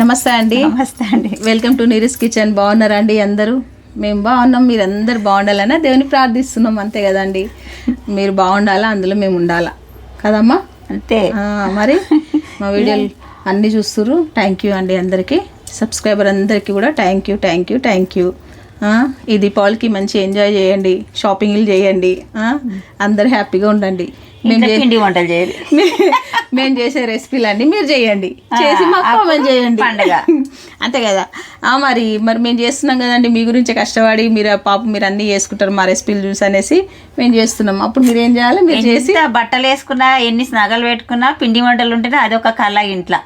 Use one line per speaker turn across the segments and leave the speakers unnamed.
నమస్తే అండి.
నమస్తే అండి.
Welcome to Neera's kitchen. బాగున్నారా అండి అందరూ? మేము బాగున్నాం, మీరు అందరు బాగుండాలన్నా దేవుని ప్రార్థిస్తున్నాం, అంతే కదండి. మీరు బాగుండాలా, అందులో మేము ఉండాలా కదమ్మా,
అంతే.
మరి మా వీడియోలు అన్నీ చూస్తుర్రు. థ్యాంక్ యూ అండి అందరికీ, సబ్స్క్రైబర్ అందరికీ కూడా thank you thank you thank you. ఈ దీపావళికి మంచి ఎంజాయ్ చేయండి, షాపింగ్లు చేయండి, అందరు హ్యాపీగా ఉండండి.
పిండి వంటలు చేయాలి,
మేము చేసే రెసిపీలు అన్నీ మీరు చేయండి, చేసి మాకు కామెంట్ చేయండి,
పండుగ
అంతే కదా. మరి మేము చేస్తున్నాం కదండి, మీ గురించి కష్టపడి మీరు మీరు అన్నీ చేసుకుంటారు మా రెసిపీలు చూసి అనేసి మేము చేస్తున్నాం. అప్పుడు మీరు ఏం చేయాలి, మీరు చేసి
బట్టలు వేసుకున్నా, ఎన్ని నగలు పెట్టుకున్నా, పిండి వంటలు ఉంటేనే అదొక కళ ఇంట్లో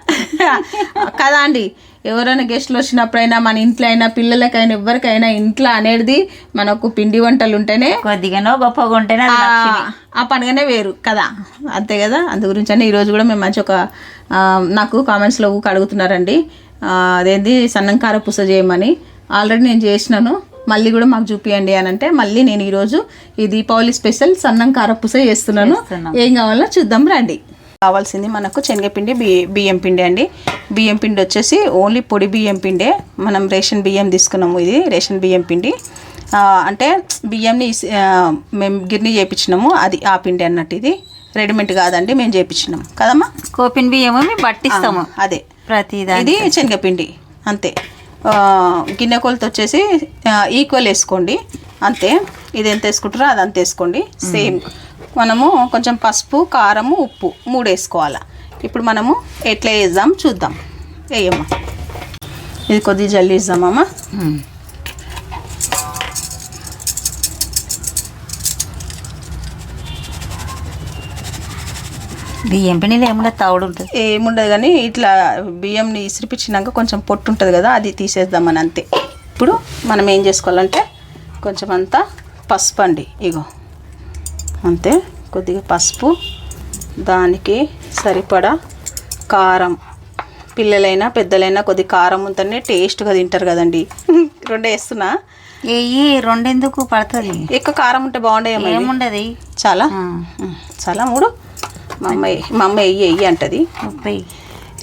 కదా అండి. ఎవరైనా గెస్ట్లు వచ్చినప్పుడైనా మన ఇంట్లో అయినా పిల్లలకైనా ఎవరికైనా ఇంట్లో అనేది మనకు పిండి వంటలు ఉంటేనే
కొద్దిగానో గొప్పగా ఉంటేనే
ఆ పండుగనే వేరు కదా, అంతే కదా. అందు గురించి అని ఈరోజు కూడా మేము మంచి ఒక నాకు కామెంట్స్లో అడుగుతున్నారండి, అదేంటి సన్నం కారపూస చేయమని. ఆల్రెడీ నేను చేసినాను, మళ్ళీ కూడా మాకు చూపియండి అని అంటే మళ్ళీ నేను ఈరోజు ఈ దీపావళి స్పెషల్ సన్నం కారపూస చేస్తున్నాను. ఏం కావాలో చూద్దాం రండి. కావాల్సింది మనకు శనగపిండి, బియ్యం పిండి అండి. బియ్యం పిండి వచ్చేసి ఓన్లీ పొడి బియ్యం పిండే, మనం రేషన్ బియ్యం తీసుకున్నాము. ఇది రేషన్ బియ్యం పిండి అంటే బియ్యంని మేము గిర్నీ చేయించినాము, అది ఆ పిండి అన్నట్టు. ఇది రెడీమేడ్ కాదండి, మేము చేయించినాము కదమ్మా.
కోపిన్ బియ్యము మేము పట్టిస్తాము,
అదే
ప్రతిదా.
ఇది శనగపిండి అంతే. గిన్నె కొలత వచ్చేసి ఈక్వల్ వేసుకోండి అంతే. ఇది ఎంత వేసుకుంటారో అది అంత వేసుకోండి సేమ్. మనము కొంచెం పసుపు, కారము, ఉప్పు 3 వేసుకోవాలి. ఇప్పుడు మనము ఎట్లా వేద్దాం చూద్దాం. వేయమ్మా, ఇది కొద్దిగా జల్లి ఇద్దామమ్మా.
బియ్యం పిండిలో ఏముండదు, తవుడు ఉంటుంది.
ఏముండదు కానీ ఇట్లా బియ్యంని ఇసిరిపించినాక కొంచెం పొట్టు ఉంటుంది కదా, అది తీసేద్దామని అంతే. ఇప్పుడు మనం ఏం చేసుకోవాలంటే కొంచెం అంతా పసుపు అండి, ఇగో అంతే. కొద్దిగా పసుపు, దానికి సరిపడా కారం. పిల్లలైనా పెద్దలైనా కొద్ది కారం ఉంటేనే టేస్ట్గా తింటారు కదండి. 2 వేస్తున్నా,
ఏ 2 ఎందుకు పడుతుంది,
ఎక్కువ కారం ఉంటే బాగుండే.
ఏముండదు,
చాలా చాలా 3 మా అమ్మ వెయ్యి అంటది.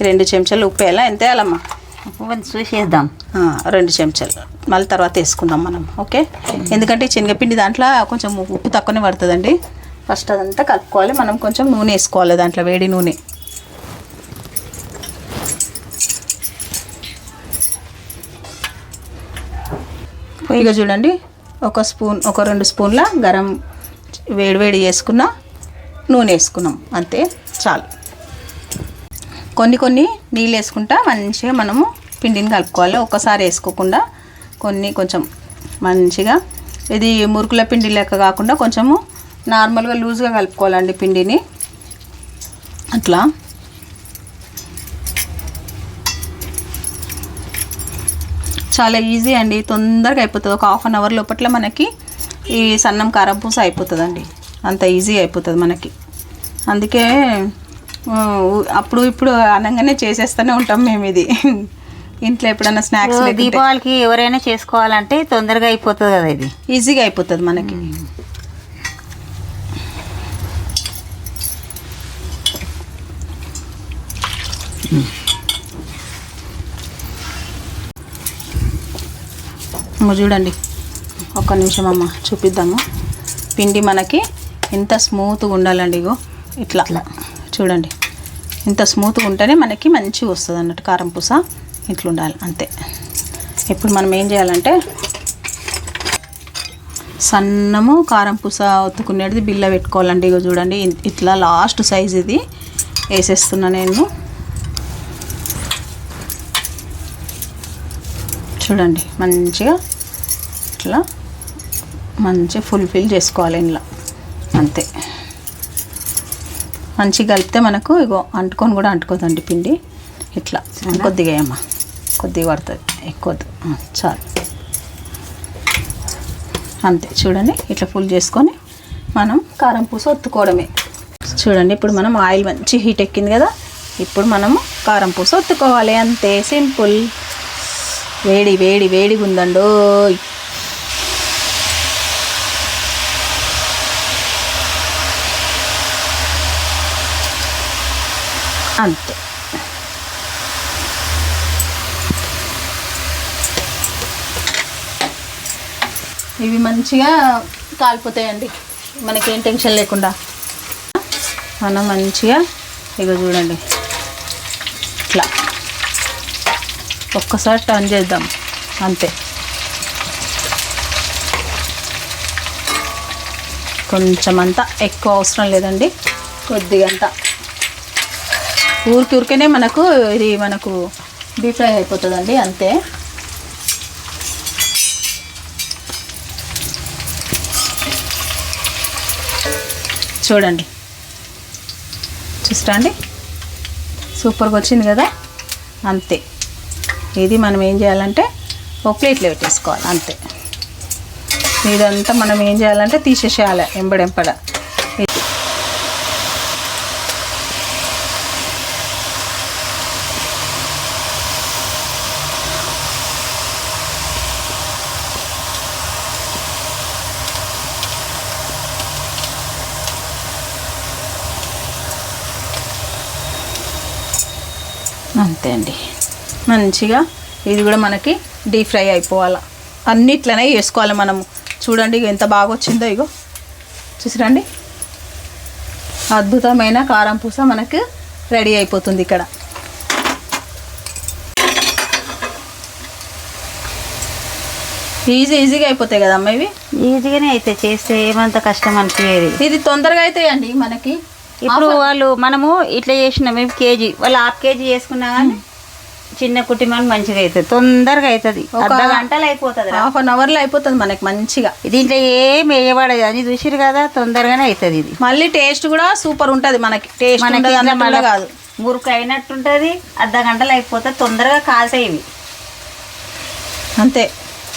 2 చెంచాలు ఉప్పు వేయాలా, ఎంత వేయాలమ్మా?
ఉప్పు చూసేద్దాం.
2 చెంచాలు మళ్ళీ తర్వాత వేసుకుందాం మనం, ఓకే. ఎందుకంటే శనగపిండి దాంట్లో కొంచెం ఉప్పు తక్కువనే పడుతుందండి. ఫస్ట్ అదంతా కలుపుకోవాలి. మనం కొంచెం నూనె వేసుకోవాలి దాంట్లో, వేడి నూనె. ఇక చూడండి, ఒక 2 స్పూన్ల గరం వేడి చేసుకున్న నూనె వేసుకున్నాం అంతే, చాలు. కొన్ని నీళ్ళు వేసుకుంటా మంచిగా మనము పిండిని కలుపుకోవాలి. ఒక్కసారి వేసుకోకుండా కొంచెం మంచిగా. ఇది మురుకుల పిండి లెక్క కాకుండా కొంచెము నార్మల్గా లూజ్గా కలుపుకోవాలండి పిండిని, అట్లా. చాలా ఈజీ అండి, తొందరగా అయిపోతుంది. ఒక 1/2 అవర్ లోపల మనకి ఈ సన్నం కారపూస అయిపోతుందండి, అంత ఈజీ అయిపోతుంది మనకి. అందుకే అప్పుడు ఇప్పుడు అనగానే చేసేస్తూనే ఉంటాం మేము ఇది. ఇంట్లో ఎప్పుడైనా స్నాక్స్
దీపావళికి ఎవరైనా చేసుకోవాలంటే తొందరగా అయిపోతుంది కదా, ఇది
ఈజీగా అయిపోతుంది మనకి. చూడండి, ఒక్క నిమిషం అమ్మ చూపిద్దాము. పిండి మనకి ఎంత స్మూత్గా ఉండాలండి, ఇగో ఇట్లా చూడండి. ఇంత స్మూత్గా ఉంటేనే మనకి మంచిగా వస్తుంది అన్నట్టు కారంపూస. ఇట్లా ఉండాలి అంతే. ఇప్పుడు మనం ఏం చేయాలంటే సన్నము కారంపూస ఒత్తుకునేది బిల్ల పెట్టుకోవాలండి. ఇగో చూడండి, ఇట్లా లాస్ట్ సైజ్ ఇది వేసేస్తున్నా నేను. చూడండి మంచిగా ఇట్లా మంచిగా ఫుల్ఫిల్ చేసుకోవాలి ఇంట్లో అంతే. మంచిగా కలిపితే మనకు ఇగో అంటుకొని కూడా అంటుకోదండి పిండి. ఇట్లా కొద్దిగా అమ్మ, కొద్దిగా పడుతుంది, ఎక్కువ చాలు అంతే. చూడండి ఇట్లా ఫుల్ చేసుకొని మనం కారంపూస ఒత్తుకోవడమే. చూడండి, ఇప్పుడు మనం ఆయిల్ మంచి హీట్ ఎక్కింది కదా, ఇప్పుడు మనము కారంపూస ఒత్తుకోవాలి అంతే, సింపుల్. వేడిగా ఉందండో. అంతే. ఇవి మంచిగా కాలిపోతాయండి, మనకేం టెన్షన్ లేకుండా. మనం మంచిగా ఇగో చూడండి ఇట్లా ఒక్కసారి టర్న్ చేద్దాం అంతే. కొంచెం అంతా ఎక్కువ అవసరం లేదండి, కొద్దిగంతా ఊరికనే మనకు డీప్ ఫ్రై అయిపోతుందండి అంతే. చూడండి, చూస్తా అండి, సూపర్గా వచ్చింది కదా అంతే. ఇది మనం ఏం చేయాలంటే ఒక ప్లేట్లో పెట్టేసుకోవాలి అంతే. ఇదంతా మనం ఏం చేయాలంటే తీసేసేయాలి ఎంబడెంపడ. అంతే అండి, మంచిగా ఇది కూడా మనకి డీప్ ఫ్రై అయిపోవాలి. అన్నిట్లనే వేసుకోవాలి మనము. చూడండి ఎంత బాగా వచ్చిందో, ఇగో చూసిరండి, అద్భుతమైన కారం పూస మనకు రెడీ అయిపోతుంది ఇక్కడ. ఈజీగా అయిపోతాయి కదమ్మా ఇవి.
ఈజీగానే అయితే చేస్తే ఏమంత కష్టం అనిపించేది.
ఇది తొందరగా అవుతాయండి మనకి.
ఇప్పుడు మనము ఇట్లా చేసినాం, మేము కేజీ వాళ్ళు హాఫ్ కేజీ చేసుకున్నా కానీ చిన్న కుటుంబాన్ని మంచిగా అవుతుంది, తొందరగా అవుతుంది. అర్ధ గంటలు అయిపోతుంది,
హాఫ్ అన్ అవర్లో అయిపోతుంది మనకి మంచిగా.
దీంట్లో ఏం వేయబడదు అని చూసిరు కదా, తొందరగానే అవుతుంది ఇది.
మళ్ళీ టేస్ట్ కూడా సూపర్ ఉంటుంది మనకి. టేస్ట్ మళ్ళీ కాదు,
మురుకు అయినట్టుంటుంది, అర్ధ గంటలు అయిపోతుంది, తొందరగా కాలుతాయి ఇవి.
అంతే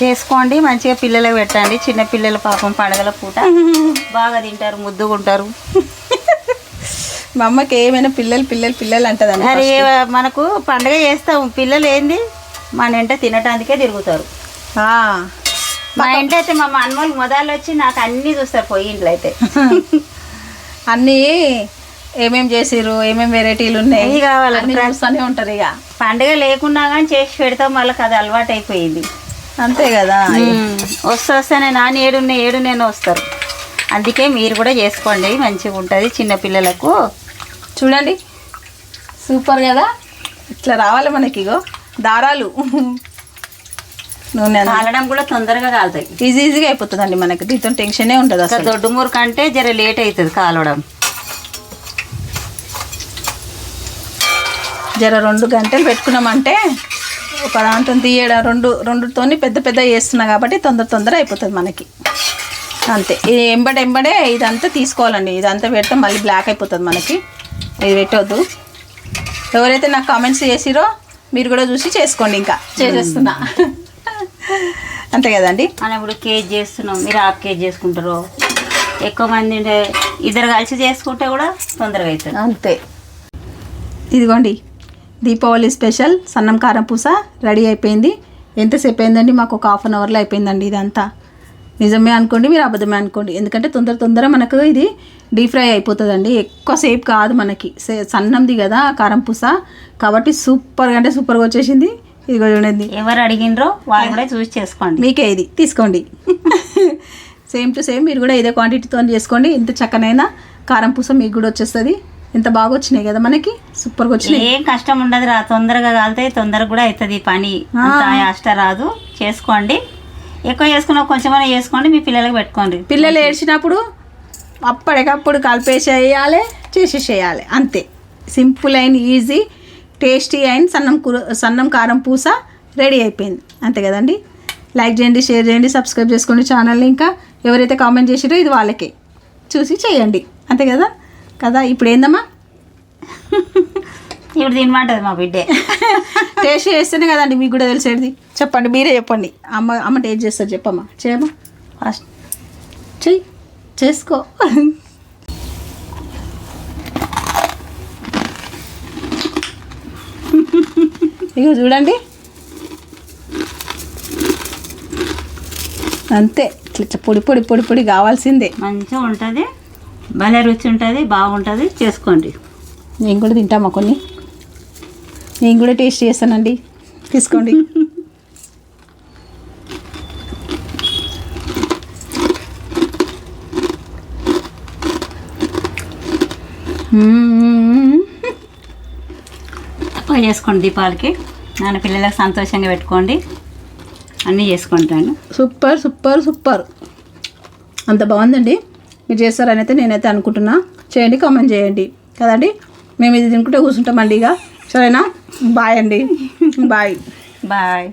చేసుకోండి, మంచిగా పిల్లలకు పెట్టండి. చిన్న పిల్లల పాపం పండగల పూట బాగా తింటారు, ముద్దుగుంటారు.
మా అమ్మకి ఏమైనా పిల్లలు అంటదండి.
అరే మనకు పండగ చేస్తాం, పిల్లలు ఏంది మన ఇంట తినటానికే తిరుగుతారు. మా ఇంటి అయితే మా అన్నోళ్ళు మొదలు వచ్చి నాకు అన్నీ చూస్తారు, పోయి ఇంట్లో అయితే
అన్నీ ఏమేమి చేసిర్రు, ఏమేమి వెరైటీలు ఉన్నాయి
కావాలని
చూస్తూనే ఉంటారు. ఇక
పండగ లేకున్నా కానీ చేసి పెడతాం, వాళ్ళకి అది అలవాటు అయిపోయింది.
అంతే కదా,
వస్తానే నాన్న ఏడు నేను వస్తారు. అందుకే మీరు కూడా చేసుకోండి, మంచిగా ఉంటుంది చిన్నపిల్లలకు.
చూడండి సూపర్ కదా, ఇట్లా రావాలి మనకి. ఇగో దారాలు నూనె
కాలడం కూడా తొందరగా కాలుతాయి,
ఈజీగా అయిపోతుందండి మనకి. దీంతో టెన్షనే ఉంటుంది అసలు.
దొడ్డు మురుకు అంటే జర లేట్ అవుతుంది కాలడం.
జర 2 గంటలు పెట్టుకున్నామంటే ఒక దాంతో తీయడం, రెండుతోని పెద్ద చేస్తున్నా కాబట్టి తొందర అయిపోతుంది మనకి అంతే. ఇది ఎంబడే ఇదంతా తీసుకోవాలండి. ఇదంతా పెడితే మళ్ళీ బ్లాక్ అయిపోతుంది మనకి, ఇది పెట్టవద్దు. ఎవరైతే నాకు కామెంట్స్ చేసిరో మీరు కూడా చూసి చేసుకోండి. ఇంకా చేసేస్తున్నా అంతే కదండి.
మనం ఇప్పుడు కేజీ చేస్తున్నాం, మీరు హాఫ్ కేజీ చేసుకుంటారు. ఎక్కువ మంది ఉంటే ఇద్దరు కలిసి చేసుకుంటే కూడా తొందరగా అవుతుంది
అంతే. ఇదిగోండి దీపావళి స్పెషల్ సన్నం కారం పూస రెడీ అయిపోయింది. ఎంతసేపు అయిందండి? మాకు ఒక హాఫ్ అన్ అవర్లో అయిపోయిందండి. ఇదంతా నిజమే అనుకోండి, మీరు అబద్ధమే అనుకోండి. ఎందుకంటే తొందర మనకు ఇది డీప్ ఫ్రై అయిపోతుందండి, ఎక్కువసేపు కాదు మనకి. సన్నంది కదా కారం పూస కాబట్టి సూపర్గా అంటే సూపర్గా వచ్చేసింది. ఇదిగో చూడండి,
ఎవరు అడిగినరో వాళ్ళు కూడా చూసి చేసుకోండి.
మీకే ఇది తీసుకోండి. సేమ్ టు సేమ్ మీరు కూడా ఇదే క్వాంటిటీతో చేసుకోండి. ఇంత చక్కనైనా కారం పూస మీకు కూడా వచ్చేస్తుంది. ఎంత బాగా వచ్చినాయి కదా మనకి, సూపర్గా వచ్చినాయి.
ఏం కష్టం ఉండదు రా, తొందరగా కాలితే తొందరగా కూడా అవుతుంది పని, అష్ట రాదు. చేసుకోండి, ఎక్కువ చేసుకున్నా కొంచెమైనా చేసుకోండి, మీ పిల్లలకు పెట్టుకోండి.
పిల్లలు ఏడ్చినప్పుడు అప్పటికప్పుడు కలిపేసేయాలి, చేసేసేయాలి అంతే. Simple and easy, tasty and సన్నం కారం పూస రెడీ అయిపోయింది. అంతే కదండి. లైక్ చేయండి, షేర్ చేయండి, సబ్స్క్రైబ్ చేసుకోండి ఛానల్ని. ఇంకా ఎవరైతే కామెంట్ చేసిరో ఇది వాళ్ళకే చూసి చేయండి. అంతే కదా. ఇప్పుడు ఏందమ్మా,
ఇప్పుడు తినమంటది మా బిడ్డే.
టేస్ట్ చేస్తేనే కదండి మీకు కూడా తెలిసేది. చెప్పండి, మీరే చెప్పండి. అమ్మ టేస్ట్ చేస్తారు, చెప్పమ్మా. చేయమ్మా, ఫస్ట్ చేసుకో. ఇక చూడండి అంతే. ఇట్లా పొడి కావాల్సిందే.
మంచిగా ఉంటుంది, భలే రుచి ఉంటుంది, బాగుంటుంది. చేసుకోండి.
నేను కూడా తింటామా కొన్ని, నేను కూడా టేస్ట్ చేస్తానండి. తీసుకోండి.
తక్కువ చేసుకోండి దీపావళికి. నాన్న పిల్లలకు సంతోషంగా పెట్టుకోండి. అన్నీ చేసుకుంటాను.
సూపర్ సూపర్ సూపర్, అంత బాగుందండి. మీరు చేస్తారని అయితే నేనైతే అనుకుంటున్నా. చేయండి, కామెంట్ చేయండి కదండి. మేము ఇది తినుకుంటే కూర్చుంటామండి ఇక. సరేనా? బాయ్ అండి. బాయ్.
బాయ్.